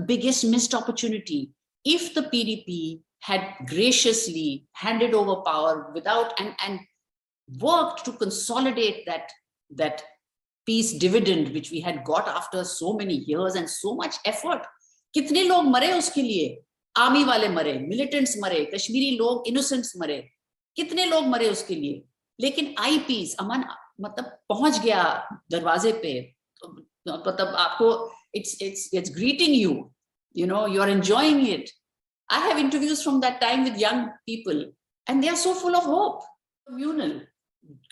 biggest missed opportunity. If the PDP had graciously handed over power without and worked to consolidate that peace dividend which we had got after so many years and so much effort. कितने लोग मरे उसके लिए, army वाले मरे, militants मरे, कश्मीरी लोग innocents मरे, कितने लोग मरे उसके लिए, लेकिन आई पीस, अमन मतलब पहुंच गया दरवाजे पे, मतलब आपको it's greeting you, you know, you are enjoying it. I have interviews from that time with young people and they are so full of hope. Communal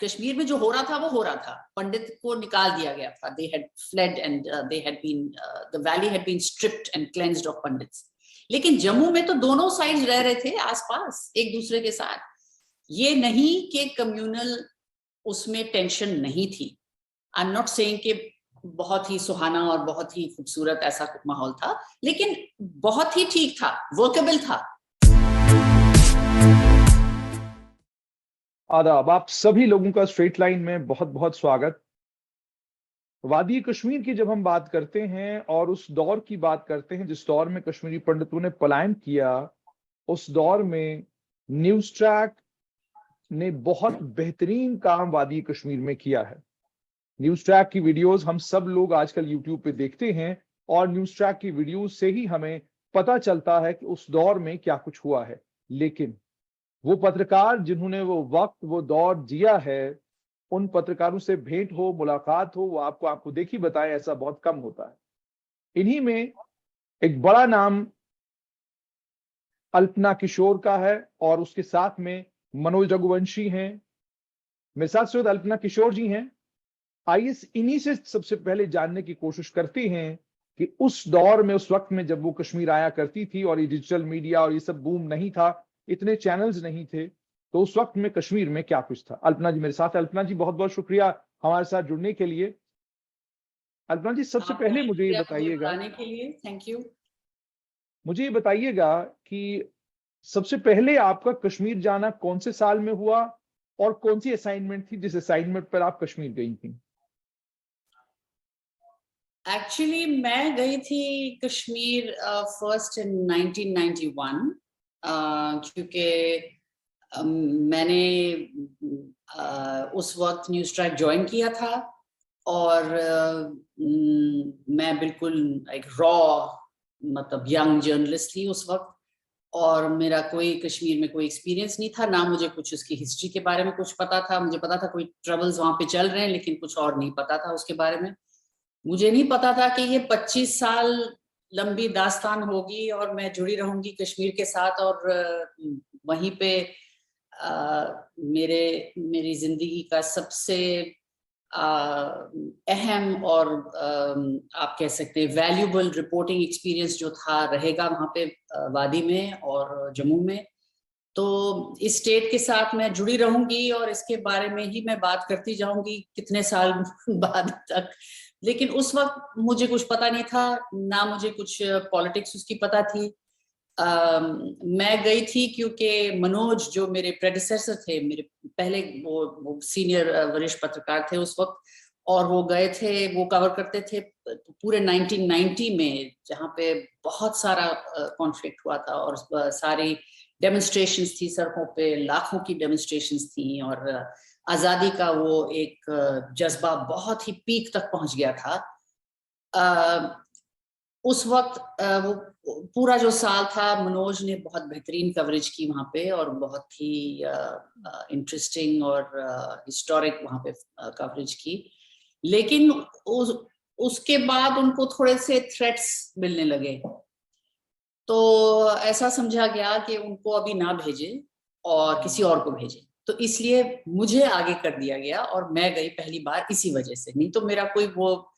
Kashmir में जो हो रहा था वो हो रहा था, पंडित को निकाल दिया गया था, they had fled and they had been the valley had been stripped and cleansed of pandits. लेकिन जम्मू में तो दोनों साइड्स रह रहे थे आसपास एक दूसरे के साथ, ये नहीं कि कम्युनल उसमें टेंशन नहीं थी. आई एम नॉट सेइंग कि बहुत ही सुहाना और बहुत ही खूबसूरत ऐसा माहौल था, लेकिन बहुत ही ठीक था, वर्केबल था. आदाब, आप सभी लोगों का स्ट्रेट लाइन में बहुत बहुत स्वागत. वादी कश्मीर की जब हम बात करते हैं और उस दौर की बात करते हैं जिस दौर में कश्मीरी पंडितों ने पलायन किया, उस दौर में न्यूज ट्रैक ने बहुत बेहतरीन काम वादी कश्मीर में किया है. न्यूज ट्रैक की वीडियोस हम सब लोग आजकल यूट्यूब पे देखते हैं और न्यूज ट्रैक की वीडियोस से ही हमें पता चलता है कि उस दौर में क्या कुछ हुआ है. लेकिन वो पत्रकार जिन्होंने वो वक्त वो दौर जिया है, उन पत्रकारों से भेंट हो, मुलाकात हो, वो आपको देखी बताएं, ऐसा बहुत कम होता है. इन्हीं में एक बड़ा नाम अल्पना किशोर का है और उसके साथ में मनोज रघुवंशी हैं. मेरे साथ अल्पना किशोर जी हैं. आइए इन्हीं से सबसे पहले जानने की कोशिश करते हैं कि उस दौर में, उस वक्त में जब वो कश्मीर आया करती थी और ये डिजिटल मीडिया और ये सब बूम नहीं था, इतने चैनल्स नहीं थे, तो उस वक्त में कश्मीर में क्या कुछ था. अल्पना जी मेरे साथ. अल्पना जी बहुत बहुत शुक्रिया हमारे साथ जुड़ने के लिए. अल्पना जी सबसे पहले मुझे ये बताइएगा, थैंक यू. मुझे ये बताइएगा कि सबसे पहले आपका कश्मीर जाना कौन से साल में हुआ और कौन सी असाइनमेंट थी जिस असाइनमेंट पर आप कश्मीर गई थी. एक्चुअली मैं गई थी कश्मीर फर्स्ट इन 1991, क्योंकि मैंने उस वक्त न्यूज ट्रैक ज्वाइन किया था और मैं बिल्कुल एक रॉ मतलब यंग जर्नलिस्ट थी उस वक्त, और मेरा कोई कश्मीर में कोई एक्सपीरियंस नहीं था, ना मुझे कुछ उसकी हिस्ट्री के बारे में कुछ पता था. मुझे पता था कोई ट्रबल्स वहां पे चल रहे हैं, लेकिन कुछ और नहीं पता था उसके बारे में. मुझे नहीं पता था कि ये 25 साल लंबी दास्तान होगी और मैं जुड़ी रहूंगी कश्मीर के साथ, और वहीं पे मेरी जिंदगी का सबसे अहम और आप कह सकते हैं वैल्यूबल रिपोर्टिंग एक्सपीरियंस जो था रहेगा वहां पे वादी में और जम्मू में. तो इस स्टेट के साथ मैं जुड़ी रहूंगी और इसके बारे में ही मैं बात करती जाऊंगी कितने साल बाद तक. लेकिन उस वक्त मुझे कुछ पता नहीं था, ना मुझे कुछ पॉलिटिक्स उसकी पता थी. मैं गई थी क्योंकि मनोज जो मेरे प्रेडिसेसर थे, मेरे पहले वो सीनियर वरिष्ठ पत्रकार थे उस वक्त, और वो गए थे, वो कवर करते थे पूरे 1990 में जहाँ पे बहुत सारा कॉन्फ्लिक्ट हुआ था और सारी डेमोन्स्ट्रेशंस थी सड़कों पे, लाखों की डेमोन्स्ट्रेशंस थी और आजादी का वो एक जज्बा बहुत ही पीक तक पहुंच गया था. उस वक्त वो पूरा जो साल था मनोज ने बहुत बेहतरीन कवरेज की वहां पे और बहुत ही इंटरेस्टिंग और हिस्टोरिक वहां पे कवरेज की. लेकिन उसके बाद उनको थोड़े से थ्रेट्स मिलने लगे, तो ऐसा समझा गया कि उनको अभी ना भेजे और किसी और को भेजे. तो इसलिए मुझे आगे कर दिया गया और मैं गई पहली बार इसी वजह से. नहीं तो मेरा कोई वो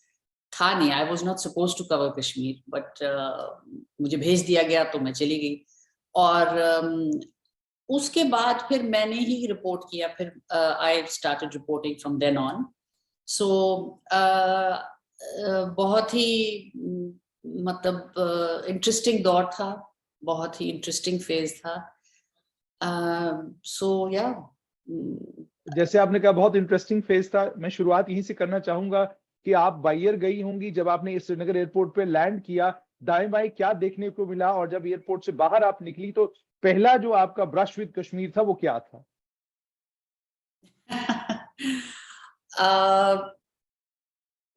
था नहीं, I was not suppose to cover Kashmir, but मुझे भेज दिया गया तो मैं चली गई. और उसके बाद फिर मैंने ही रिपोर्ट किया, फिर I started reporting from then on. So बहुत ही मतलब इंटरेस्टिंग दौर था, बहुत ही इंटरेस्टिंग फेज था. सो या जैसे आपने कहा बहुत इंटरेस्टिंग फेज था, मैं शुरुआत यहीं से करना चाहूंगा कि आप बायर गई होंगी जब आपने श्रीनगर एयरपोर्ट पे लैंड किया. दाएं बाएं क्या देखने को मिला, और जब एयरपोर्ट से बाहर आप निकली तो पहला जो आपका ब्रश विद कश्मीर था वो क्या था?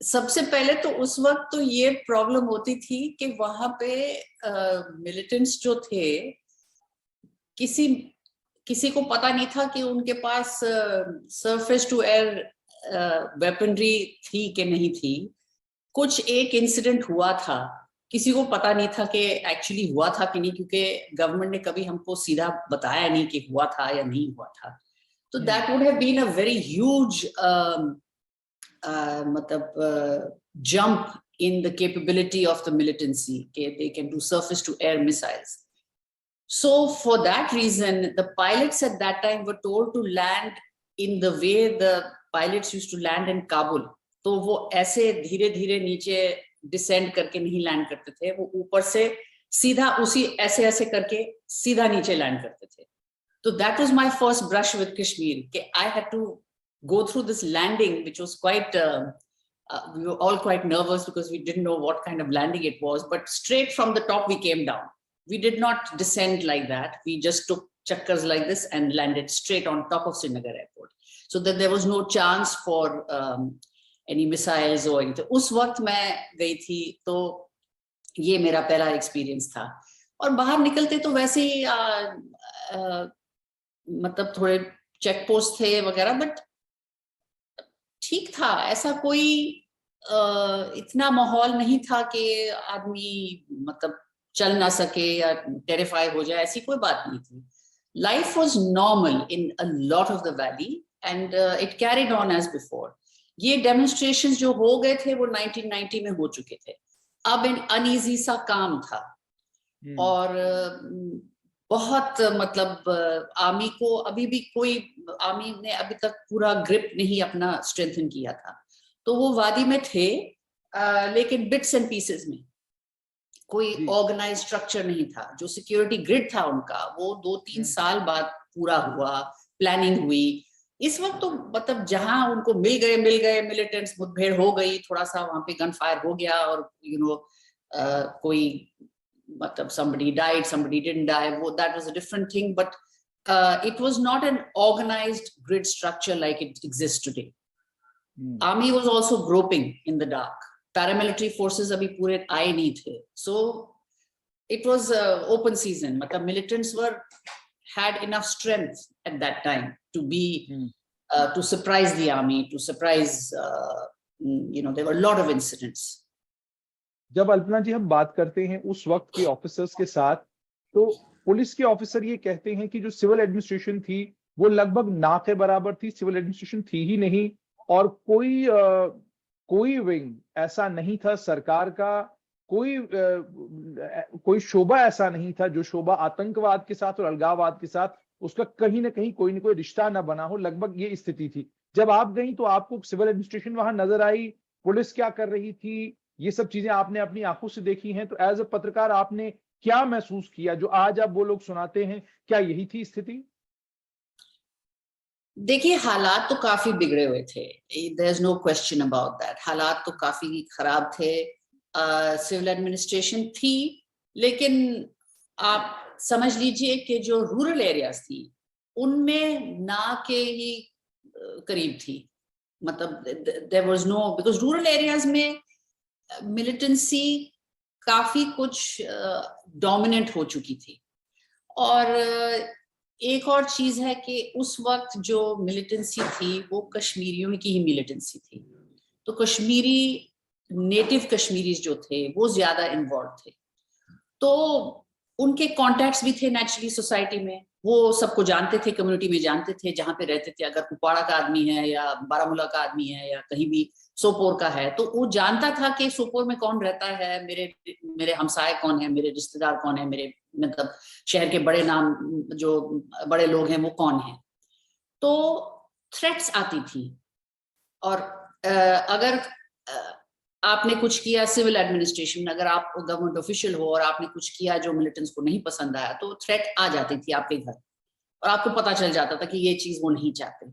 सबसे पहले तो उस वक्त तो ये प्रॉब्लम होती थी कि वहां पे मिलिटेंट्स जो थे, किसी किसी को पता नहीं था कि उनके पास सरफेस टू एयर वेपनरी थी कि नहीं थी। कुछ एक इंसिडेंट हुआ था, किसी को पता नहीं था कि एक्चुअली हुआ था कि नहीं, क्योंकि गवर्नमेंट ने कभी हमको सीधा बताया नहीं कि हुआ था या नहीं हुआ था। तो that would have been a very huge मतलब jump in the capability of the militancy. Okay? They can do surface to air missiles. So for that reason, the pilots at that time were told to land in the way the pilots used to land in Kabul. तो वो ऐसे धीरे धीरे नीचे descend करके नहीं land करते थे, वो ऊपर से सीधा उसी ऐसे ऐसे करके सीधा नीचे लैंड करते थे। तो that was my first brush with Kashmir. Okay? I had to go through this landing, which was quite, we were all quite nervous because we didn't know what kind of landing it was, but straight from the top we came down. We did not descend like that. We just took chakkars like this and landed straight on top of Srinagar airport. So that there was no chance for any missiles or anything. उस वक्त मैं गई थी, तो ये मेरा पहला experience था। और बाहर निकलते तो वैसे ही मतलब थोड़े चेक पोस्ट थे वगैरह, बट ठीक था, ऐसा कोई इतना माहौल नहीं था कि आदमी मतलब चल ना सके या टेरिफाई हो जाए, ऐसी कोई बात नहीं थी। Life was normal in a lot of the valley and it carried on as before. ये डेमोन्स्ट्रेशंस जो हो गए थे वो 1990 में हो चुके थे। अब इन अनईजी सा काम था और बहुत मतलब आर्मी को अभी भी कोई, आर्मी ने अभी तक पूरा ग्रिप नहीं अपना स्ट्रेंथन किया था। तो वो वादी में थे लेकिन बिट्स एंड पीसेस में, कोई ऑर्गेनाइज स्ट्रक्चर नहीं था। जो सिक्योरिटी ग्रिड था उनका वो 2-3 साल बाद पूरा हुआ, प्लानिंग हुई। इस वक्त तो मतलब जहां उनको मिल गए मिलिटेंट्स, मुठभेड़ हो गई, थोड़ा सा वहां पे गन फायर हो गया और कोई मतलब somebody died, somebody didn't die, that was a different thing, but it was not an organized grid structure like it exists today. Army was also groping in the dark. Paramilitary forces abhi pure aaye nahi the, so it was open season. मतलब militants had enough strength at that time to be to surprise the army, to surprise there were a lot of incidents. जब अल्पना जी हम बात करते हैं उस वक्त के officers के साथ, तो पुलिस के ऑफिसर ये कहते हैं कि जो सिविल एडमिनिस्ट्रेशन थी वो लगभग ना के बराबर थी, सिविल एडमिनिस्ट्रेशन थी ही नहीं, और कोई विंग ऐसा नहीं था सरकार का, कोई शोबा ऐसा नहीं था जो शोबा आतंकवाद के साथ और अलगाववाद के साथ उसका कहीं ना कहीं कोई ना कोई रिश्ता ना बना हो। लगभग ये स्थिति थी। जब आप गई तो आपको सिविल एडमिनिस्ट्रेशन वहां नजर आई, पुलिस क्या कर रही थी, ये सब चीजें आपने अपनी आंखों से देखी हैं, तो एज अ पत्रकार आपने क्या महसूस किया जो आज आप वो लोग सुनाते हैं? क्या यही थी स्थिति? देखिए, हालात तो काफी बिगड़े हुए थे, there is no question about that. हालात तो काफी खराब थे, सिविल एडमिनिस्ट्रेशन थी, लेकिन आप समझ लीजिए कि जो रूरल एरियाज थी उनमें ना के ही करीब थी। मतलब there was no, because rural areas में मिलिटेंसी काफी कुछ डोमिनेंट हो चुकी थी। और एक और चीज है कि उस वक्त जो मिलिटेंसी थी वो कश्मीरियों की ही मिलिटेंसी थी, तो कश्मीरी नेटिव कश्मीरीज जो थे वो ज्यादा इन्वॉल्व थे, तो उनके कॉन्टैक्ट्स भी थे नेचुरली सोसाइटी में, वो सबको जानते थे, कम्युनिटी में जानते थे जहां पे रहते थे। अगर कुपवाड़ा का आदमी है या बारामूला का आदमी है या कहीं भी सोपोर का है, तो वो जानता था कि सोपोर में कौन रहता है, मेरे हमसाए कौन है, मेरे रिश्तेदार कौन है, मेरे मतलब शहर के बड़े नाम जो बड़े लोग हैं वो कौन है। तो थ्रेट्स आती थी, और अगर आपने कुछ किया सिविल एडमिनिस्ट्रेशन में, अगर आप गवर्नमेंट ऑफिशियल हो और आपने कुछ किया जो मिलिटेंट्स को नहीं पसंद आया, तो थ्रेट आ जाती थी आपके घर और आपको पता चल जाता था कि ये चीज वो नहीं चाहते।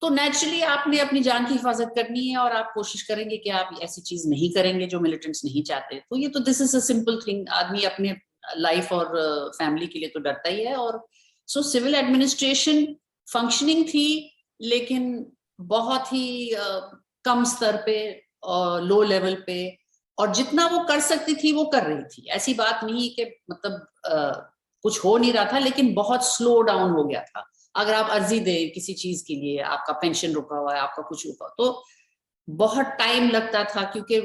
तो नेचुरली आपने अपनी जान की हिफाजत करनी है और आप कोशिश करेंगे कि आप ऐसी चीज नहीं करेंगे जो मिलिटेंट्स नहीं चाहते। तो ये तो this is a simple thing, आदमी अपने लाइफ और फैमिली के लिए तो डरता ही है। और सो सिविल एडमिनिस्ट्रेशन फंक्शनिंग थी, लेकिन बहुत ही कम स्तर पे और लो लेवल पे, और जितना वो कर सकती थी वो कर रही थी। ऐसी बात नहीं कि मतलब कुछ हो नहीं रहा था, लेकिन बहुत स्लो डाउन हो गया था। अगर आप अर्जी दे किसी चीज के लिए, आपका पेंशन रुका हुआ है, आपका कुछ रुका, तो बहुत टाइम लगता था, क्योंकि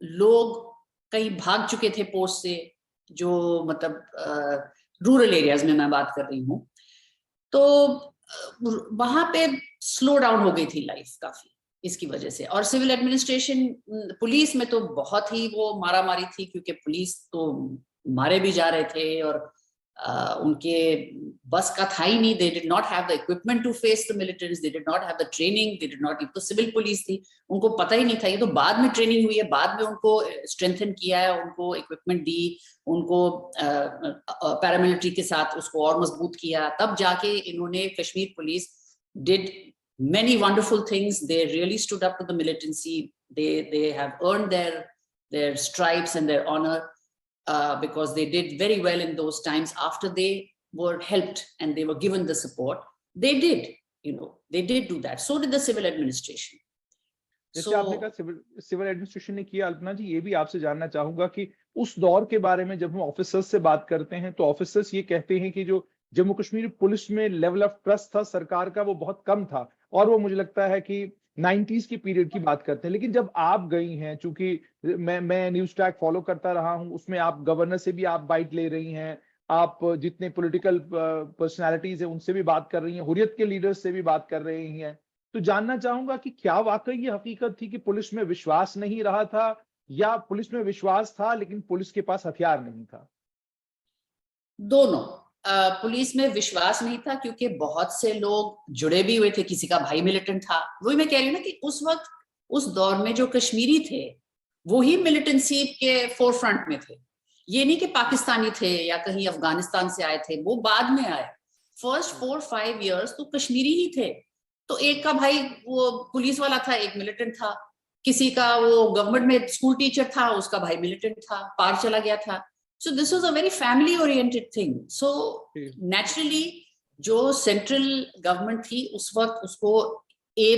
लोग कहीं भाग चुके थे पोस्ट से, जो मतलब रूरल एरियाज में मैं बात कर रही हूँ। तो वहां पे स्लो डाउन हो गई थी लाइफ काफी इसकी वजह से। और सिविल एडमिनिस्ट्रेशन, पुलिस में तो बहुत ही वो मारा मारी थी, क्योंकि पुलिस तो मारे भी जा रहे थे और उनके बस का था ही नहीं। They did not have the equipment to face the militants, they did not have the training, they did not, तो सिविल पुलिस थी, उनको पता ही नहीं था। ये तो बाद में ट्रेनिंग हुई है, बाद में उनको स्ट्रेंथन किया है, उनको इक्विपमेंट दी, उनको पैरामिलिट्री के साथ उसको और मजबूत किया, तब जाके इन्होंने Kashmir police did many wonderful things. They really stood up to the militancy. They have earned their stripes and their honor, because they did very well in those times after they were helped and they were given the support. They did, they did do that. So did the civil administration. जैसे आपने कहा civil administration ने किया, अल्पना जी ये भी आपसे जानना चाहूंगा कि उस दौर के बारे में जब हम ऑफिसर्स से बात करते हैं तो ऑफिसर्स ये कहते हैं कि जो जम्मू कश्मीर पुलिस में लेवल ऑफ ट्रस्ट था सरकार का वो बहुत कम था, और वो मुझे लगता है कि 90s की पीरियड की बात करते हैं। लेकिन जब आप गई हैं, चूंकि मैं न्यूज ट्रैक फॉलो करता रहा हूं, उसमें आप गवर्नर से भी आप बाइट ले रही हैं, आप जितने पॉलिटिकल पर्सनालिटीज हैं उनसे भी बात कर रही हैं, हुर्रियत के लीडर्स से भी बात कर रही हैं। तो जानना चाहूंगा कि क्या वाकई ये हकीकत थी कि पुलिस में विश्वास नहीं रहा था, या पुलिस में विश्वास था लेकिन पुलिस के पास हथियार नहीं था? दोनों। पुलिस में विश्वास नहीं था, क्योंकि बहुत से लोग जुड़े भी हुए थे, किसी का भाई मिलिटेंट था। वही मैं कह रही हूँ ना कि उस वक्त उस दौर में जो कश्मीरी थे वो ही मिलिटेंसी के फोरफ्रंट में थे। ये नहीं कि पाकिस्तानी थे या कहीं अफगानिस्तान से आए थे, वो बाद में आए। फर्स्ट 4-5 years तो कश्मीरी ही थे। तो एक का भाई वो पुलिस वाला था, एक मिलिटेंट था, किसी का वो गवर्नमेंट में स्कूल टीचर था, उसका भाई मिलिटेंट था, पार चला गया था। So this was a very family oriented thing. So naturally जो सेंट्रल गवर्नमेंट थी उस वक्त, उसको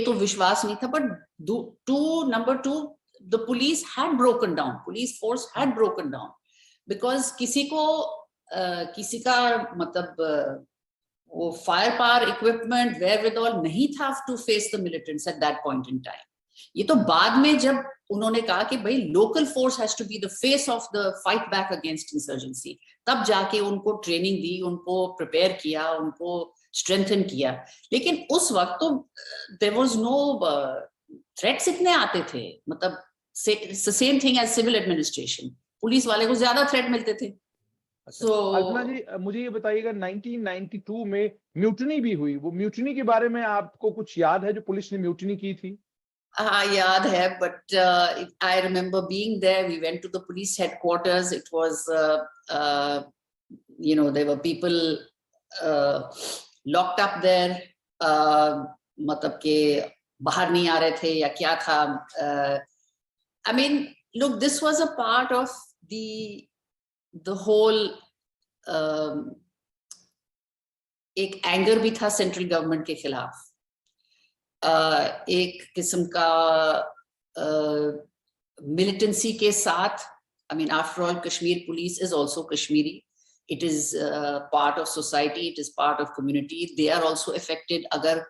तो विश्वास नहीं था, but number two, the police had broken down, police force had broken down, because किसी का मतलब वो फायर पावर इक्विपमेंट wherewithal नहीं था to face the militants at that point in time. ये तो बाद में जब उन्होंने कहा कि भाई local force has to be the face of the fight back against insurgency, तब जाके उनको ट्रेनिंग दी, उनको प्रिपेयर किया, उनको स्ट्रेंथन किया। लेकिन उस वक्त तो देयर वाज नो थ्रेट्स इतने आते थे, मतलब same thing as civil administration, police वाले को ज्यादा थ्रेट मिलते थे। अल्पना जी मुझे ये बताइएगा 1992 में म्यूटनी भी हुई, वो म्यूटनी के बारे में आपको कुछ याद है, जो पुलिस ने म्यूटनी की थी? याद है, but I remember being there. We went to the police headquarters. It was there were people locked up there, मतलब के बाहर नहीं आ रहे थे या क्या था। I mean, look, this was a part of the whole एक एंगर भी था सेंट्रल गवर्नमेंट के खिलाफ, एक किस्म का मिलिटेंसी के साथ। I mean, after all, Kashmir police is also Kashmiri. It is part of society. It is part of community. They are also affected. अगर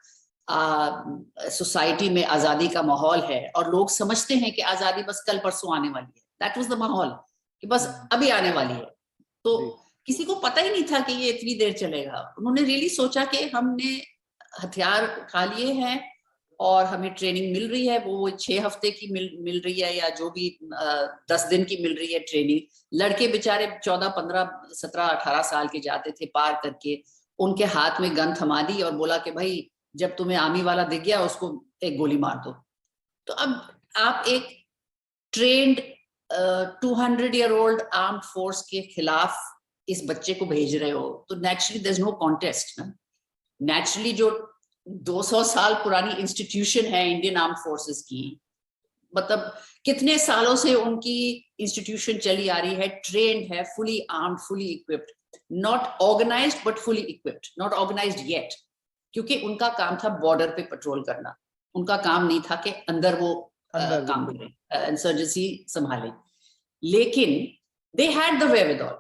सोसाइटी में आजादी का माहौल है और लोग समझते हैं कि आजादी बस कल परसों आने वाली है, दैट वाज द माहौल कि बस अभी आने वाली है, तो किसी को पता ही नहीं था कि ये इतनी देर चलेगा। उन्होंने रियली सोचा कि हमने हथियार उठा लिए हैं और हमें ट्रेनिंग मिल रही है, वो 6 हफ्ते की मिल रही है या जो भी 10 दिन की मिल रही है ट्रेनिंग। लड़के बेचारे 14, 15, 17, 18 साल के जाते थे पार करके, उनके हाथ में गन थमा दी और बोला कि भाई जब तुम्हें आर्मी वाला दिख गया उसको एक गोली मार दो। तो अब आप एक ट्रेंड 200-year-old आर्म्ड फोर्स के खिलाफ इस बच्चे को भेज रहे हो, तो naturally there is no contest ना। नेचुरली जो 200 साल पुरानी इंस्टीट्यूशन है इंडियन आर्म फोर्सेस की, मतलब कितने सालों से उनकी इंस्टीट्यूशन चली आ रही है, ट्रेन्ड है, fully armed, fully equipped, not organised but fully equipped, not organised yet, क्योंकि उनका काम था बॉर्डर पे पेट्रोल करना, उनका काम नहीं था कि अंदर वो काम करें, इंसर्जेंसी संभालें। लेकिन they had the wherewithal,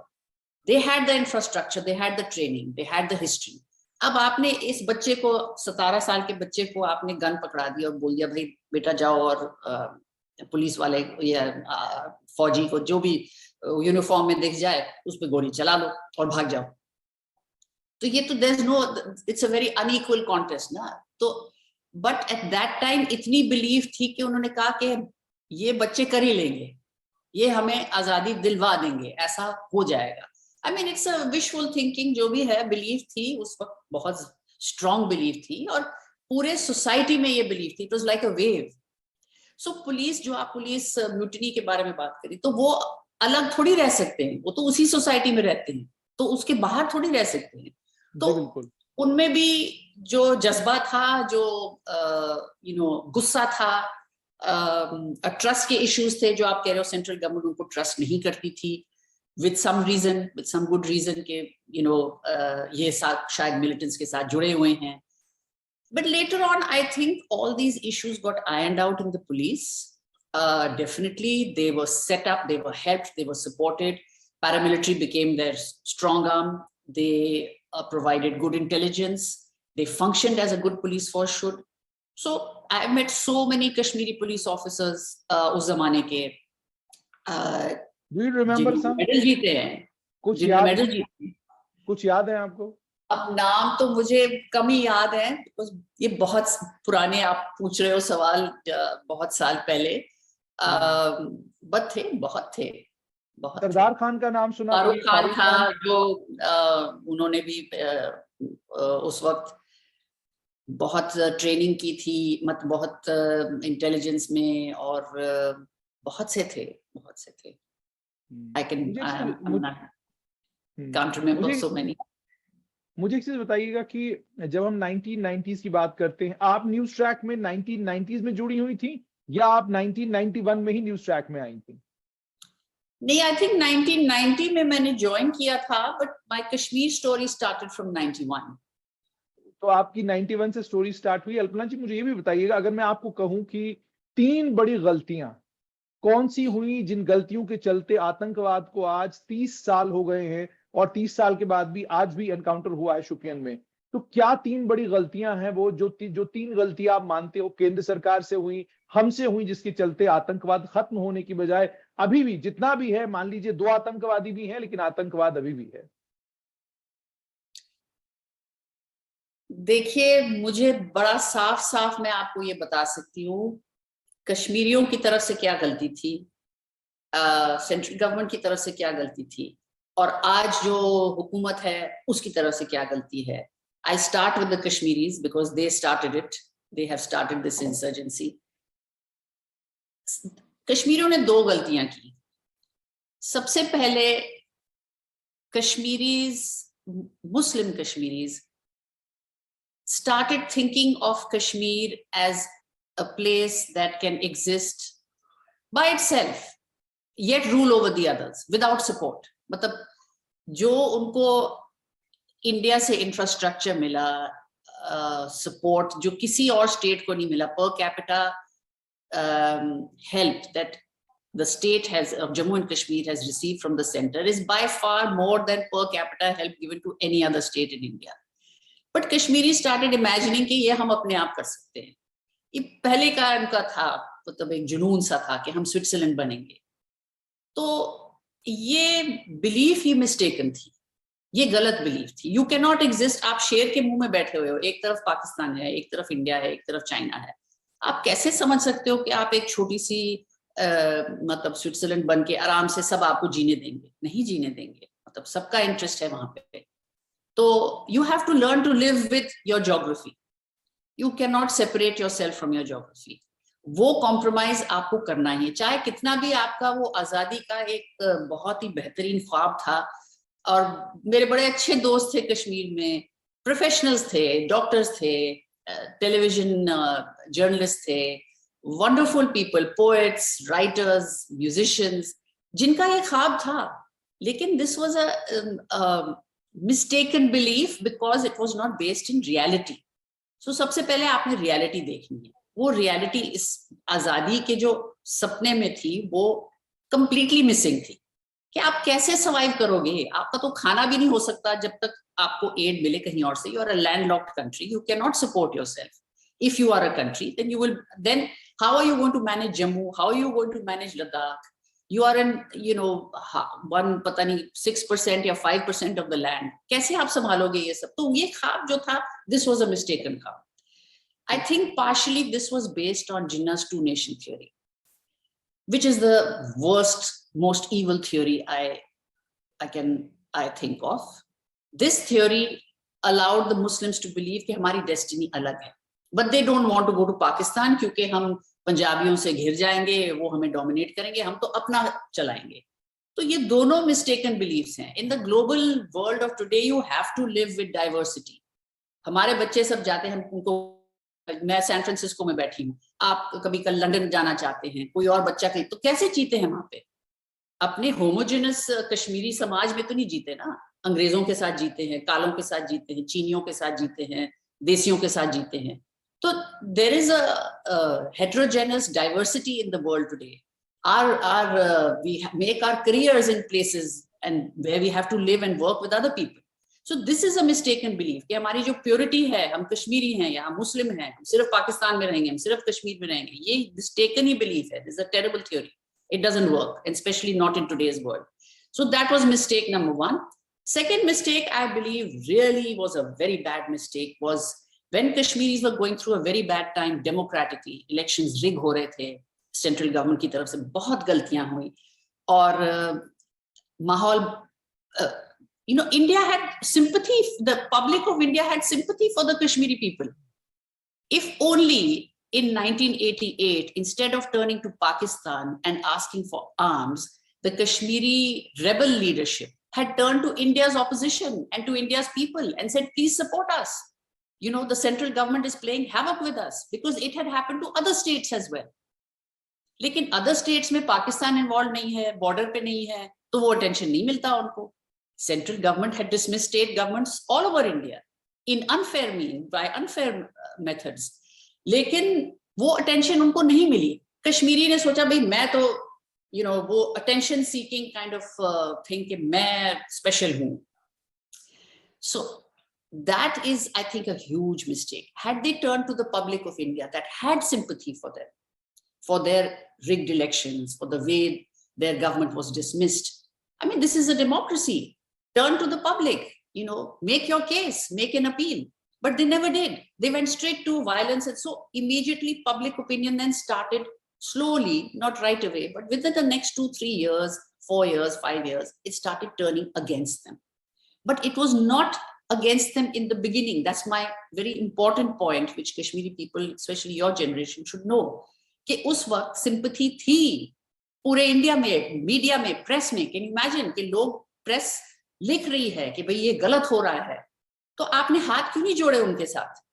they had the infrastructure, they had the training, they had the history. अब आपने इस बच्चे को, 17 साल के बच्चे को आपने गन पकड़ा दिया और बोल दिया भाई बेटा जाओ और पुलिस वाले या फौजी को जो भी यूनिफॉर्म में दिख जाए उस पर गोली चला लो और भाग जाओ। तो ये तो there is no, it's a very unequal contest ना। तो बट एट दैट टाइम इतनी बिलीव थी कि उन्होंने कहा कि ये बच्चे कर ही लेंगे, ये हमें आजादी दिलवा देंगे, ऐसा हो जाएगा। I mean it's a wishful thinking, जो भी है, बिलीव थी उस वक्त, बहुत स्ट्रॉन्ग बिलीव थी और पूरे सोसाइटी में ये बिलीव थी। It was like a wave. So police, जो आप पुलिस म्यूटिनी के बारे में बात करी, तो वो अलग थोड़ी रह सकते हैं, वो तो उसी सोसाइटी में रहते हैं, तो उसके बाहर थोड़ी रह सकते हैं। तो उनमें भी जो जज्बा था, जो गुस्सा था, ट्रस्ट के इश्यूज थे, जो आप कह रहे हो सेंट्रल गवर्नमेंट उनको ट्रस्ट नहीं करती थी, with some reason, with some good reason के ये शायद militants के साथ जुड़े हुए हैं। But later on, I think all these issues got ironed out in the police. Definitely, they were set up, they were helped, they were supported. Paramilitary became their strong arm. They provided good intelligence. They functioned as a good police force should. So I met so many Kashmiri police officers उस जमाने के, Do you remember some? Medal जीते हैं, कुछ याद है आपको? अब नाम तो मुझे कम ही याद है, ये बहुत पुराने आप पूछ रहे हो सवाल, बहुत साल पहले, बहुत थे। सरदार खान का नाम सुना? फारूक खान था, जो उन्होंने भी उस वक्त बहुत ट्रेनिंग की थी, बहुत इंटेलिजेंस में, और बहुत से थे। can't remember so many. मुझे एक चीज बताइएगा कि जब हम 1990s की बात करते हैं, आप न्यूज ट्रैक में 1990s में जुड़ी हुई थी या आप 1991 में ही न्यूज ट्रैक में आई थी? नहीं, आई थिंक 1990 में मैंने ज्वाइन किया था, but my Kashmir story started from 91। तो आपकी 91 से स्टोरी स्टार्ट हुई। अल्पना जी, मुझे ये भी बताइएगा, अगर मैं आपको कहूं कि 3 बड़ी गलतियां कौन सी हुई जिन गलतियों के चलते आतंकवाद को आज 30 साल हो गए हैं और 30 साल के बाद भी आज भी एनकाउंटर हुआ है शोपियान में, तो क्या 3 बड़ी गलतियां हैं वो जो 3 गलतियां आप मानते हो केंद्र सरकार से हुई, हमसे हुई, जिसके चलते आतंकवाद खत्म होने की बजाय अभी भी जितना भी है, मान लीजिए 2 आतंकवादी भी हैं लेकिन आतंकवाद अभी भी है? देखिए, मुझे बड़ा साफ मैं आपको ये बता सकती हूँ, कश्मीरियों की तरफ से क्या गलती थी, सेंट्रल गवर्नमेंट की तरफ से क्या गलती थी, और आज जो हुकूमत है उसकी तरफ से क्या गलती है। I start with the Kashmiris because they started it, they have started this insurgency. कश्मीरियों ने 2 गलतियां की। सबसे पहले, Kashmiris, Muslim Kashmiris started thinking of Kashmir as a place that can exist by itself, yet rule over the others without support. मतलब जो उनको India से इंफ्रास्ट्रक्चर मिला, सपोर्ट जो किसी और स्टेट को नहीं मिला, per capita help that the state has, Jammu and Kashmir has received from the center is by far more than per capita help given to any other state in India. But Kashmiri started imagining कि ये हम अपने आप कर सकते हैं। ये पहले का उनका था, मतलब एक जुनून सा था कि हम स्विट्जरलैंड बनेंगे। तो ये बिलीफ ही मिस्टेकन थी, ये गलत बिलीफ थी। यू कैन नॉट एग्जिस्ट, आप शेर के मुंह में बैठे हुए हो, एक तरफ पाकिस्तान है, एक तरफ इंडिया है, एक तरफ चाइना है। आप कैसे समझ सकते हो कि आप एक छोटी सी मतलब स्विट्जरलैंड बन के आराम से सब आपको जीने देंगे? नहीं जीने देंगे, मतलब सबका इंटरेस्ट है वहां पे। तो you have to learn to live with your geography. You cannot separate yourself from your geography. वो कॉम्प्रोमाइज आपको करना ही है, चाहे कितना भी आपका वो आजादी का एक बहुत ही बेहतरीन ख्वाब था। और मेरे बड़े अच्छे दोस्त थे कश्मीर में, प्रोफेशनल्स थे, डॉक्टर्स थे, television journalists थे, wonderful people, poets, writers, musicians, जिनका ये ख्वाब था. लेकिन this was a mistaken belief because it was not based in reality. So सबसे पहले आपने reality देखनी है. वो reality इस आजादी के जो सपने में थी वो completely missing थी. कि आप कैसे survive करोगे? आपका तो खाना भी नहीं हो सकता जब तक आपको aid मिले कहीं और से. You are a landlocked country. You cannot support yourself. If you are a country, then you will. Then how are you going to manage Jammu? How are you going to manage Ladakh? You are in, one पता नहीं 6% या 5% of the land. कैसे आप संभालोगे ये सब? तो ये ख्वाब जो था, this was a mistaken ख्वाब. I think partially this was based on Jinnah's two-nation theory, which is the worst, most evil theory I think of. This theory allowed the Muslims to believe कि हमारी destiny अलग है, but they don't want to go to Pakistan क्योंकि हम पंजाबियों से घिर जाएंगे, वो हमें dominate करेंगे, हम तो अपना चलाएंगे. तो ये दोनों mistaken beliefs हैं. In the global world of today, you have to live with diversity. हमारे बच्चे सब जाते हैं, उनको, मैं सैन फ्रांसिस्को में बैठी हूँ, आप कभी कल लंदन जाना चाहते हैं, कोई और बच्चा कहीं, तो कैसे जीते हैं वहां पे? अपने होमोजेनस कश्मीरी समाज में तो नहीं जीते ना. अंग्रेजों के साथ जीते हैं, कालों के साथ जीते हैं, चीनियों के साथ जीते हैं, देसियों के साथ जीते हैं. So there is a heterogeneous diversity in the world today. We make our careers in places and where we have to live and work with other people. So this is a mistaken belief कि हमारी जो purity है, हम कश्मीरी हैं या हम मुस्लिम हैं, हम सिर्फ पाकिस्तान में रहेंगे, हम सिर्फ कश्मीर में रहेंगे, ये mistaken ही belief है. This is a terrible theory. It doesn't work, and especially not in today's world. So that was mistake number one. Second mistake, I believe, really was a very bad mistake, was when Kashmiris were going through a very bad time democratically, elections rig हो रहे थे, central government की तरफ से बहुत गलतियां हुई, और माहौल, India had sympathy, the public of India had sympathy for the Kashmiri people. If only in 1988, instead of turning to Pakistan and asking for arms, the Kashmiri rebel leadership had turned to India's opposition and to India's people and said, please support us. The central government is playing havoc with us, because it had happened to other states as well. लेकिन other states में Pakistan involved नहीं है, border पे नहीं है, तो वो attention नहीं मिलता उनको. Central government had dismissed state governments all over India in unfair means, by unfair methods. लेकिन वो attention उनको नहीं मिली. कश्मीरी ने सोचा भाई मैं तो, वो attention seeking kind of thing कि मैं special हूँ. So that is, I think, a huge mistake. Had they turned to the public of India that had sympathy for them, for their rigged elections, for the way their government was dismissed. I mean, this is a democracy. Turn to the public, make your case, make an appeal. But they never did. They went straight to violence. And so immediately public opinion then started slowly, not right away, but within the next 2, 3 years, 4 years, 5 years, it started turning against them. But it was not against them in the beginning. That's my very important point, which Kashmiri people, especially your generation, should know. कि उस वक्त sympathy थी पूरे India में, media में, press में. Can you imagine कि लोग, प्रेस लिख रही है कि भाई ये गलत हो रहा है, तो आपने हाथ क्यों नहीं जोड़े उनके साथ?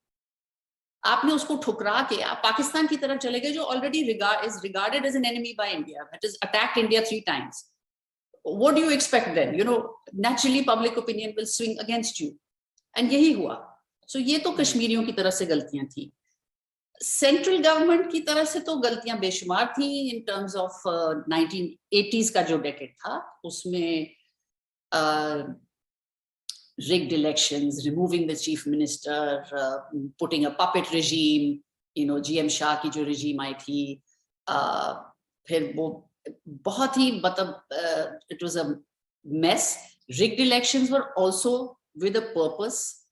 आपने उसको ठुकरा के आप पाकिस्तान की तरफ चले गए, जो already is regarded as an enemy by India, that has attacked India 3 times. What do you expect then? Naturally public opinion will swing against you. And यही हुआ. So ये तो कश्मीरियों की तरफ से गलतियां थी. सेंट्रल गवर्नमेंट की तरफ से तो गलतियां बेशुमार थी. इन टर्म्स ऑफ 1980s का जो डेकेड था, उसमें rigged elections, removing the chief minister, putting a puppet regime, GM Shah की जो regime आई थी, फिर वो बहुत ही मतलब it was a mess. Rigged elections were also with a purpose.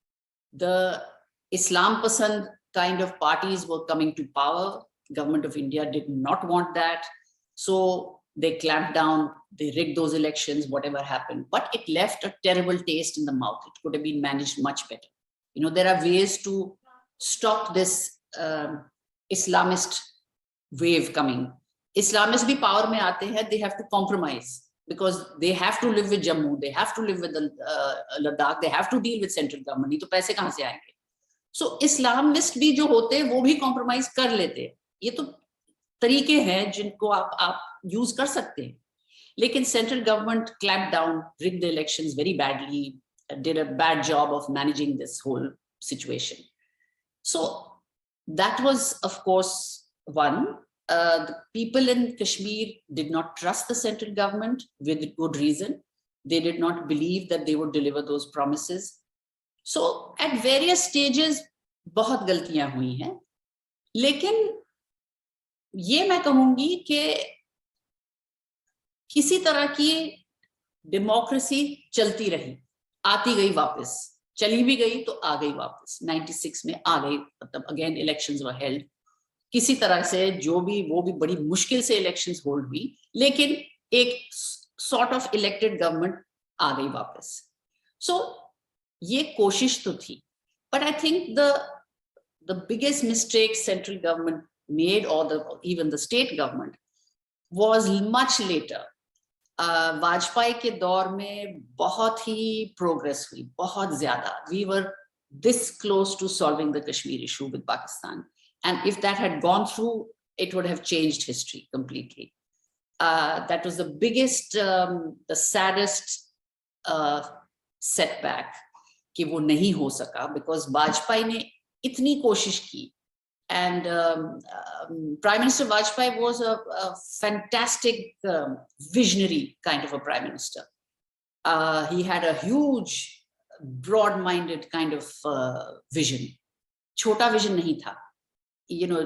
The Islam Pasand kind of parties were coming to power. Government of India did not want that. So they clamped down, they rigged those elections, whatever happened. But it left a terrible taste in the mouth. It could have been managed much better. There are ways to stop this Islamist wave coming. Islamists bhi power mein aate hain, they have to compromise. Because they have to live with Jammu, they have to live with Ladakh, they have to deal with central government. नहीं तो पैसे कहाँ से आएंगे? सो Islamist भी जो होते हैं वो भी कॉम्प्रोमाइज कर लेते हैं। ये तो तरीके हैं जिनको आप यूज कर सकते हैं, लेकिन central government clamp down, rigged the elections very badly, did a bad job of managing this whole situation. So that was, of course, one. The people in Kashmir did not trust the central government with good reason. They did not believe that they would deliver those promises. So at various stages बहुत गलतियां हुई हैं, लेकिन ये मैं कहूंगी कि किसी तरह की डेमोक्रेसी चलती रही, आती गई वापस, चली भी गई तो आ गई वापस। 96 में आ गई, मतलब अगेन इलेक्शंस वर हेल्ड, किसी तरह से जो भी, वो भी बड़ी मुश्किल से इलेक्शंस होल्ड हुई, लेकिन एक सॉर्ट ऑफ इलेक्टेड गवर्नमेंट आ गई वापस। सो ये कोशिश तो थी, but I think the biggest mistake central government made, or even the state government, was much later. Vajpayee के दौर में बहुत ही प्रोग्रेस हुई, बहुत ज्यादा. We were this close to solving the Kashmir issue with Pakistan, and if that had gone through, it would have changed history completely. That was the biggest, the saddest setback कि वो नहीं हो सका, because Vajpayee ने इतनी कोशिश की. And Prime Minister Vajpayee was a fantastic, visionary kind of a prime minister. He had a huge, broad-minded kind of vision. छोटा vision नहीं था, you know,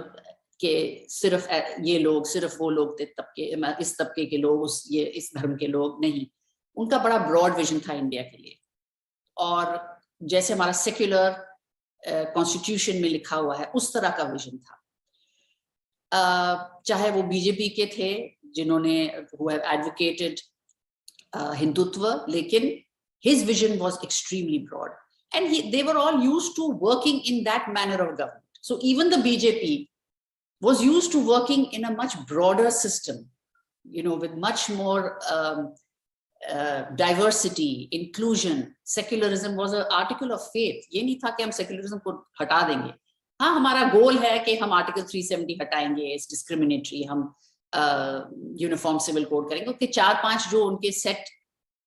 कि सिर्फ ये लोग, सिर्फ वो लोग थे, तबके, इस तबके के लोग, इस धर्म के लोग नहीं. उनका बड़ा broad vision था इंडिया के लिए. और जैसे हमारा सेक्युलर कॉन्स्टिट्यूशन में लिखा हुआ है, उस तरह का विजन था. चाहे वो बीजेपी के थे जिन्होंने who have advocated हिंदुत्व, लेकिन his vision was extremely broad, and they were all used to working in that manner of government. So even the BJP was used to working in a much broader system, you know, with much more diversity, inclusion. Secularism was an article of faith. ये नहीं था कि हम secularism को हटा देंगे. हाँ, हमारा गोल है कि हम आर्टिकल 370 हटाएंगे, इस डिस्क्रिमिनेटरी, हम यूनिफॉर्म सिविल कोड करेंगे. क्योंकि 4-5 जो उनके सेट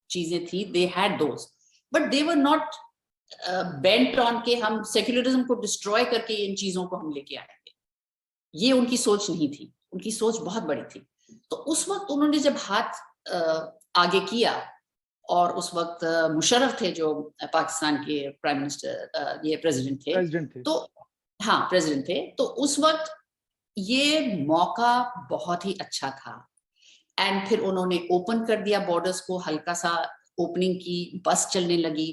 चीजें थी, they had those, but they were not bent on कि हम सेक्युलरिज्म को डिस्ट्रॉय करके इन चीजों को हम लेके आएंगे. ये उनकी सोच नहीं थी. उनकी सोच बहुत बड़ी थी. तो उस वक्त उन्होंने जब हाथ आगे किया, और उस वक्त मुशर्रफ थे जो पाकिस्तान के प्राइम मिनिस्टर, ये प्रेसिडेंट थे. तो हाँ, प्रेसिडेंट थे. तो उस वक्त ये मौका बहुत ही अच्छा था. एंड फिर उन्होंने ओपन कर दिया बॉर्डर्स को, हल्का सा ओपनिंग की, बस चलने लगी.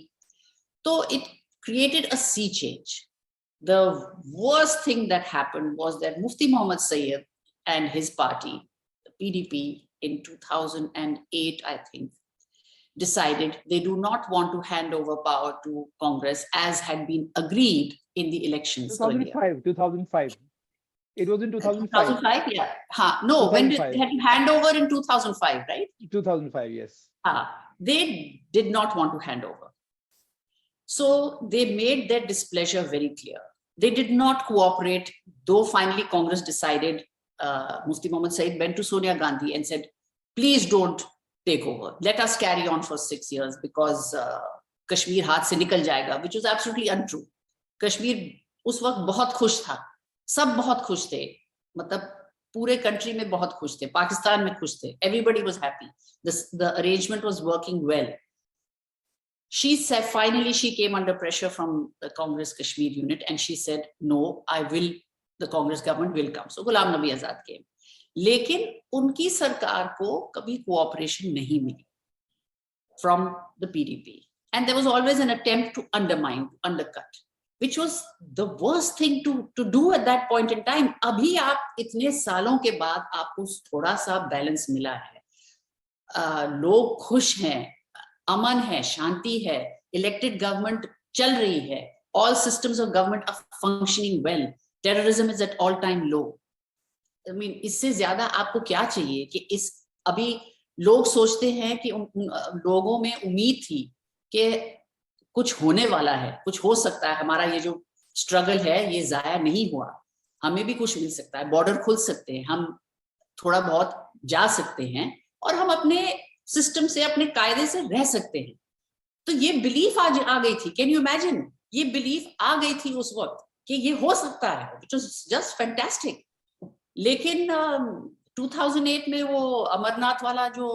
तो it created a sea change. The worst thing that happened was that Mufti Muhammad Sayyid and his party, the PDP, in 2008, I think, decided they do not want to hand over power to Congress as had been agreed in the elections. 2005. It was in 2005. 2005, yeah. No, 2005. When they had to hand over in 2005, right? 2005, yes. They did not want to hand over. So they made their displeasure very clear. They did not cooperate, though finally Congress decided. Mufti Muhammad Sayyid went to Sonia Gandhi and said, please don't take over. Let us carry on for 6 years because Kashmir हाथ से निकल जाएगा, which was absolutely untrue. Kashmir उस वक्त बहुत खुश था. सब बहुत खुश थे. मतलब पूरे कंट्री में बहुत खुश थे. पाकिस्तान में खुश थे. Everybody was happy. The arrangement was working well. She said, finally she came under pressure from the Congress Kashmir unit, and she said, no, the Congress government will come. So Ghulam Nabi Azad came. लेकिन उनकी सरकार को कभी cooperation नहीं मिली from the PDP, and there was always an attempt to undermine, undercut, which was the worst thing to do at that point in time. अभी आप इतने सालों के बाद आपको थोड़ा सा बैलेंस मिला है, लोग खुश हैं, अमन है, शांति है, इलेक्टेड गवर्नमेंट चल रही है, all systems of government are functioning well, terrorism is at all time low. I mean, इससे ज्यादा आपको क्या चाहिए कि अभी लोग सोचते हैं कि लोगों में उम्मीद थी कि कुछ होने वाला है, कुछ हो सकता है, हमारा ये जो स्ट्रगल है ये जाया नहीं हुआ, हमें भी कुछ मिल सकता है, बॉर्डर खुल सकते हैं, हम थोड़ा बहुत जा सकते हैं और हम अपने सिस्टम से, अपने कायदे से रह सकते हैं। तो ये बिलीफ आज आ गई थी, कैन यू इमेजिन, ये बिलीफ आ गई थी उस वक्त कि ये हो सकता है, व्हिच वाज जस्ट फैंटास्टिक। लेकिन 2008 में वो अमरनाथ वाला जो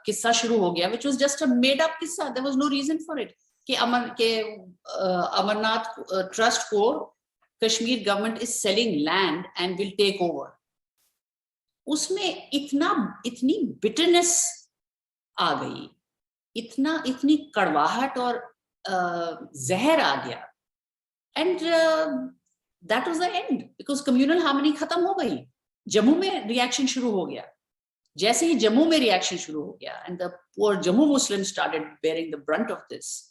किस्सा शुरू हो गया, which was just a made up किस्सा, there was no reason for it, कि अमरनाथ ट्रस्ट को Kashmir government is selling land and will take over. उसमें इतनी बिटरनेस आ गई, इतनी कड़वाहट और जहर आ गया, and that was the end, because communal harmony खत्म हो गई। जम्मू में रिएक्शन शुरू हो गया, जैसे ही जम्मू में रिएक्शन शुरू हो गया and the poor Jammu Muslim started bearing the Brunt of this,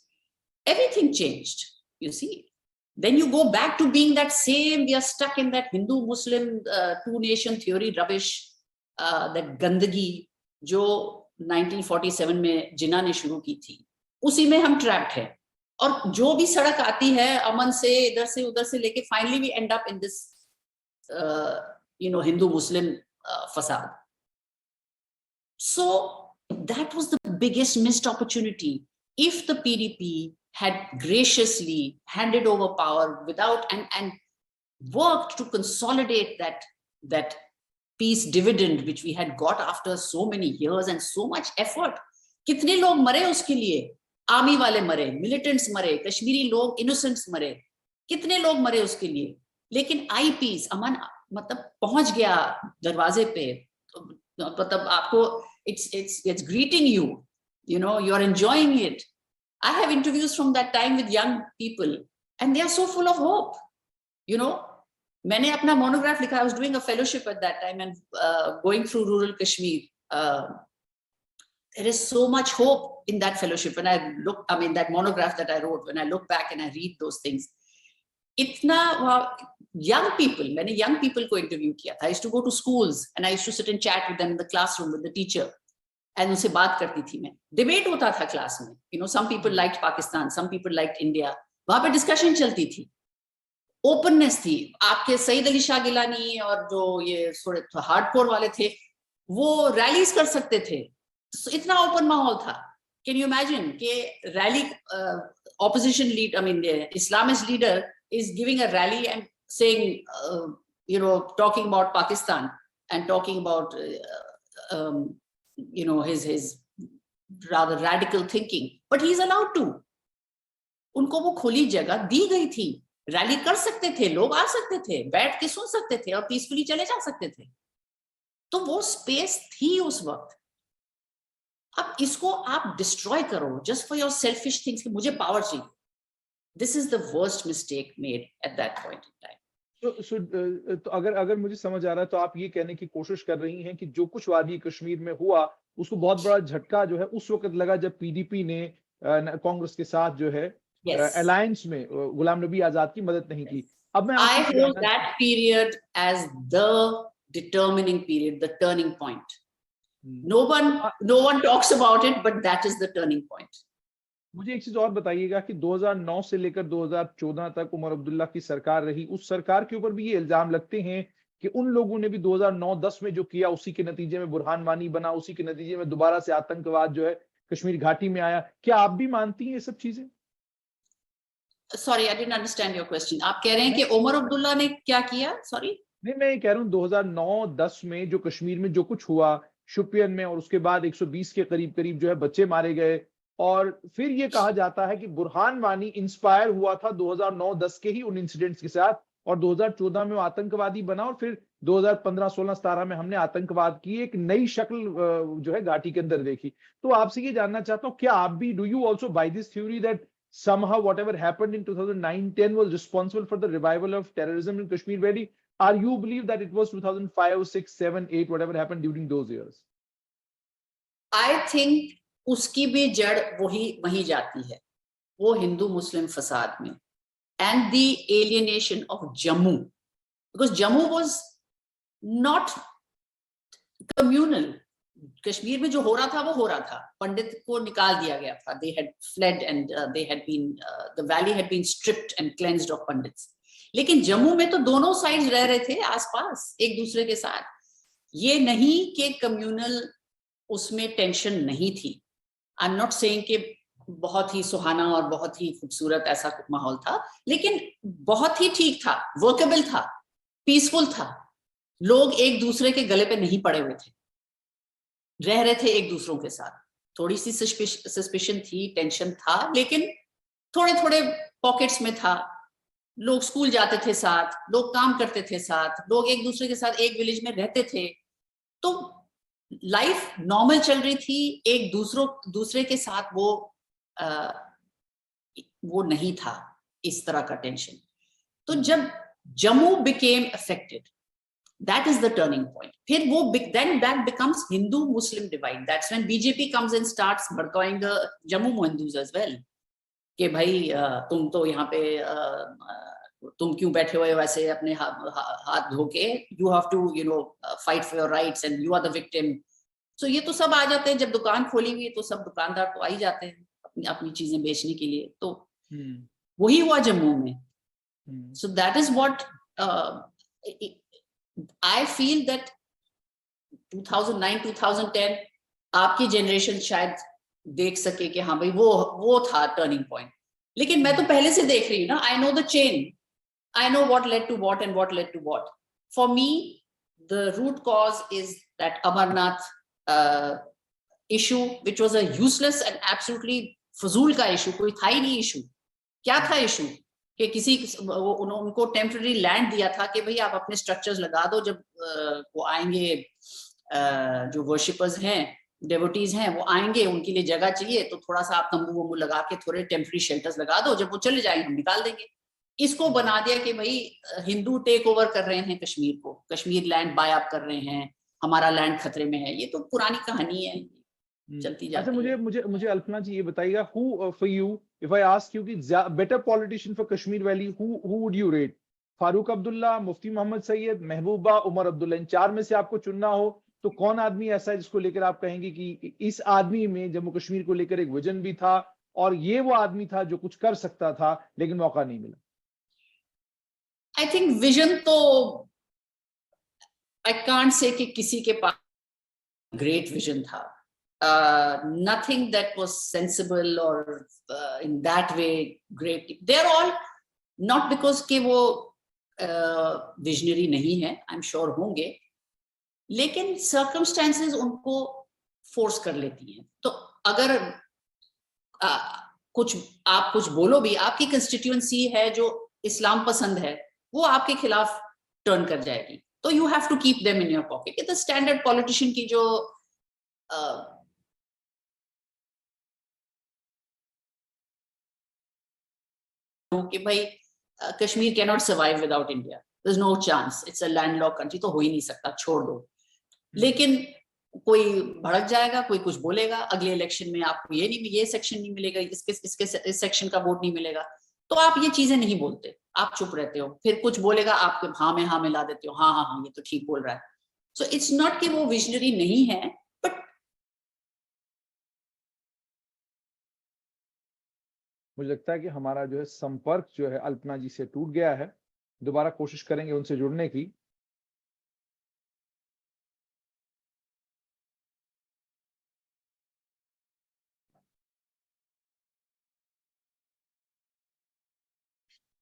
everything changed, you see. Then you go back to being that same, we are stuck in that Hindu Muslim two nation theory rubbish, that गंदगी जो 1947 में जिन्ना ने शुरू की थी, उसी में हम ट्रैप्ड हैं। और जो भी सड़क आती है अमन से, इधर से उधर से लेके, finally we end up in this Hindu Muslim facade. So that was the biggest missed opportunity. If the PDP had graciously handed over power without and worked to consolidate that peace dividend which we had got after so many years and so much effort. कितने लोग मरे उसके लिए, army वाले मरे, militants मरे, कश्मीरी लोग innocents मरे, कितने लोग मरे उसके लिए, लेकिन आई पीस, अमन मतलब पहुंच गया दरवाजे पे, मतलब आपको it's greeting you, you are enjoying it. I have interviews from that time with young people and they are so full of hope. मैंने अपना monograph लिखा, I was doing a fellowship at that time and going through rural Kashmir. There is so much hope in that fellowship. When that monograph that I wrote, when I look back and I read those things, young people, मैंने young people को interview किया था. I used to go to schools and I used to sit and chat with them in the classroom with the teacher. And उनसे बात करती थी मैं, debate होता था क्लास में, some people liked Pakistan, some people liked India, वहां पे डिस्कशन चलती थी, ओपननेस थी। आपके सईद अली शाह गिलानी और जो ये थोड़े हार्डकोर वाले थे, वो रैलीज कर सकते थे, इतना ओपन माहौल था। कैन यू इमेजिन कि rally, opposition leader, Islamist leader is giving a rally and saying, talking about Pakistan and talking about his rather radical thinking, but he's allowed to. उनको वो खुली जगह दी गई थी, रैली कर सकते थे, लोग आ सकते थे, बैठ के सुन सकते थे और पीसफुली चले जा सकते थे। तो वो स्पेस थी उस वक्त। अब इसको आप डिस्ट्रॉय करो just for your selfish things कि मुझे पावर चाहिए। This is the worst mistake made at that point in time. तो अगर मुझे समझ आ रहा है तो आप ये कहने की कोशिश कर रही हैं कि जो कुछ वादी कश्मीर में हुआ उसको बहुत बड़ा झटका जो है उस वक्त लगा जब पीडीपी ने कांग्रेस के साथ जो है अलायंस में गुलाम नबी आजाद की मदद नहीं की। अब मैं I hold that period as the determining period, the turning point. No one talks about it, but that is the turning point. मुझे एक चीज और बताइएगा कि 2009 से लेकर 2014 तक उमर अब्दुल्ला की सरकार रही, उस सरकार के ऊपर भी ये इल्जाम लगते हैं कि उन लोगों ने भी 2009-10 में जो किया उसी के नतीजे में बुरहान वानी बना, उसी के नतीजे में दोबारा से आतंकवाद जो है कश्मीर घाटी में आया। क्या आप भी मानती हैं ये सब चीजें? Sorry, I didn't understand your question. आप कह रहे हैं कि उमर अब्दुल्ला ने क्या किया? Sorry? नहीं, मैं ये कह रहा हूँ 2009-10 में जो कश्मीर में जो कुछ हुआ शुपियन में, और उसके बाद 120 के करीब जो है बच्चे मारे गए, और फिर ये कहा जाता है कि बुरहान वानी इंस्पायर हुआ था 2009-10 के ही उन इंसिडेंट्स के साथ, और 2014 में वो आतंकवादी बना, और फिर 2015, 16, 17 में हमने आतंकवाद की एक नई शक्ल जो है घाटी के अंदर देखी। तो आपसे ये जानना चाहता हूँ, क्या आप भी, do you also buy this theory that somehow whatever happened in 2009-10 was responsible for the revival of terrorism in Kashmir Valley? Or you believe that it was 2005, 6, 7, 8, whatever happened during those years? I think उसकी भी जड़ वही जाती है, वो हिंदू मुस्लिम फसाद में, and the alienation of Jammu, because Jammu was not communal. Kashmir में जो हो रहा था वो हो रहा था, पंडित को निकाल दिया गया था, they had fled and they had been the valley had been stripped and cleansed of pandits. लेकिन जम्मू में तो दोनों साइड्स रह रहे थे आसपास एक दूसरे के साथ, ये नहीं कि कम्युनल उसमें टेंशन नहीं थी। आई एम नॉट सेइंग कि बहुत ही सुहाना और बहुत ही खूबसूरत ऐसा माहौल था, लेकिन बहुत ही ठीक था, वर्केबल था, पीसफुल था, लोग एक दूसरे के गले पे नहीं पड़े हुए थे, रह रहे थे एक दूसरों के साथ। थोड़ी सी सस्पिशन थी, टेंशन था, लेकिन थोड़े थोड़े पॉकेट्स में था। लोग स्कूल जाते थे साथ, लोग काम करते थे साथ, लोग एक दूसरे के साथ एक विलेज में रहते थे, तो लाइफ नॉर्मल चल रही थी। एक दूसरे के साथ वो नहीं था इस तरह का टेंशन। तो जब Jammu became affected, that is the turning point. फिर वो then that becomes Hindu-Muslim divide. That's when BJP comes and starts भड़काएं the Jammu Hindus as well. कि भाई तुम तो यहाँ पे तुम क्यों बैठे हुए हो ऐसे अपने हाथ धो के, you have to fight for your rights and you are the victim. So ये तो सब आ जाते हैं, जब दुकान खोली हुई है तो सब दुकानदार तो आ ही जाते हैं अपनी चीजें बेचने के लिए। तो वही हुआ जम्मू में। So that is what I feel that 2009-2010 आपकी जनरेशन शायद देख सके कि हाँ भाई वो था टर्निंग पॉइंट, लेकिन मैं तो पहले से देख रही हूँ ना। I know the chain, I know what led to what and what led to what. For me, the root cause is that Amarnath issue, which was a useless and absolutely फजूल का इशू, कोई था ही नहीं issue. क्या था issue कि किसी उनको टेम्पररी लैंड दिया था कि भाई आप अपने स्ट्रक्चर्स लगा दो, जब वो आएंगे जो वर्शिपर्स हैं, डेवोटीज हैं, वो आएंगे, उनके लिए जगह चाहिए, तो थोड़ा सा आप तंबू वंबू लगा के थोड़े टेम्पररी शेल्टर्स लगा दो, जब वो चले जाएंगे हम निकाल देंगे। इसको बना दिया कि भाई हिंदू टेक ओवर कर रहे हैं कश्मीर को, कश्मीर लैंड बाय अप कर रहे हैं, हमारा लैंड खतरे में है। ये तो पुरानी कहानी है, चलती जाती है। अच्छा, मुझे अल्पना जी ये बताइएगा, who for you, if I ask you कि better politician for Kashmir Valley, who would you rate? Farooq Abdullah, मुफ्ती मोहम्मद सैयद, महबूबा, उमर अब्दुल्ला, इन चार में से आपको चुनना हो तो कौन आदमी ऐसा है जिसको लेकर आप कहेंगे कि इस आदमी में जम्मू कश्मीर को लेकर एक विजन भी था और ये वो आदमी था जो कुछ कर सकता था लेकिन मौका नहीं मिला? आई थिंक विजन तो आई कांट से कि किसी के पास ग्रेट विजन था। Nothing that was sensible or in that way great. They're all not because के वो विजनरी नहीं है, I'm sure होंगे, लेकिन circumstances उनको फोर्स कर लेती हैं। तो अगर आप कुछ बोलो भी, आपकी कंस्टिट्यूएंसी है जो इस्लाम पसंद है, वो आपके खिलाफ टर्न कर जाएगी, तो you have to keep them in your pocket. ये तो स्टैंडर्ड पॉलिटिशियन की जो कि भाई Kashmir can not survive without India, there is no chance, it's a landlock country, तो हो ही नहीं सकता, छोड़ दो। लेकिन कोई भड़क जाएगा, कोई कुछ बोलेगा, अगले इलेक्शन में आपको ये सेक्शन नहीं मिलेगा, इस सेक्शन का वोट नहीं मिलेगा, तो आप ये चीजें नहीं बोलते, आप चुप रहते हो। फिर कुछ बोलेगा, आपके हाँ में हाँ मिला देते हो, हाँ हाँ हाँ ये तो ठीक बोल रहा है। सो इट्स नॉट कि वो विजनरी नहीं है, बट मुझे लगता है कि हमारा जो है संपर्क जो है अल्पना जी से टूट गया है। दोबारा कोशिश करेंगे उनसे जुड़ने की।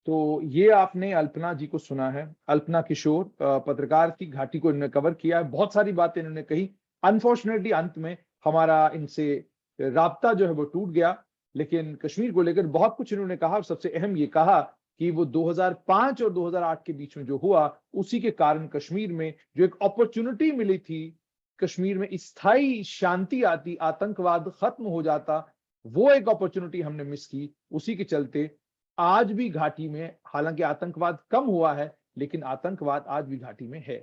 तो ये आपने अल्पना जी को सुना है, अल्पना किशोर, पत्रकार की घाटी को इन्होंने कवर किया है, बहुत सारी बातें इन्होंने कही। अनफॉर्चुनेटली अंत में हमारा इनसे राब्ता जो है वो टूट गया, लेकिन कश्मीर को लेकर बहुत कुछ इन्होंने कहा और सबसे अहम ये कहा कि वो 2005 और 2008 के बीच में जो हुआ, उसी के कारण कश्मीर में जो एक अपॉर्चुनिटी मिली थी, कश्मीर में स्थायी शांति आती, आतंकवाद खत्म हो जाता, वो एक अपॉर्चुनिटी हमने मिस की। उसी के चलते आज भी घाटी में, हालांकि आतंकवाद कम हुआ है, लेकिन आतंकवाद आज भी घाटी में है।